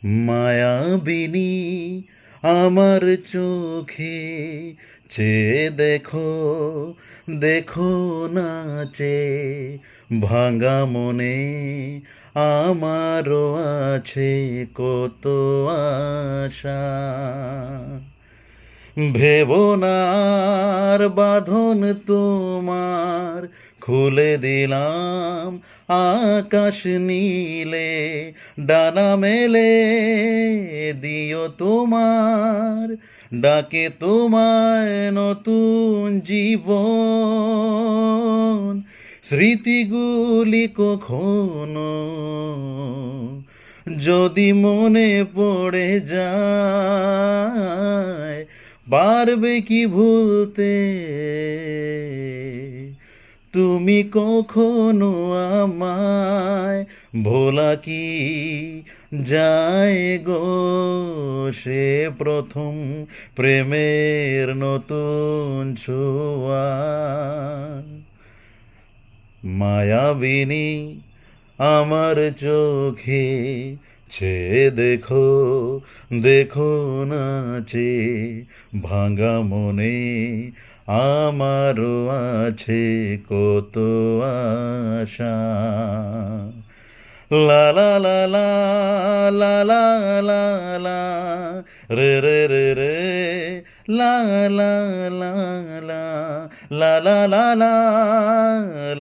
মায়াবিনী আমার চোখে চেয়ে দেখো, দেখো নাচে ভাঙা মনে আমারও আছে কত আশা। ভেবো না আর বাঁধন তোমার, খুলে দিলাম আকাশ নীলে, ডানা মেলে দিও তোমার ডাকে তোমায় নতুন জীবন। স্মৃতিগুলি কখনো যদি মনে পড়ে যায়, পারবে কি ভুলতে তুমি কখনো আমায়? ভোলা কি যায় গো সে প্রথম প্রেমের নতুন ছোঁয়া? মায়াবিনী আমার চোখে চেয়ে দেখো, দেখো নাচে ভাঙা মনে আমারও আছে কত আশা। লা লা লা লা লা লা লা লা রে রে রে রে লা লা লা লা লা লা লা লা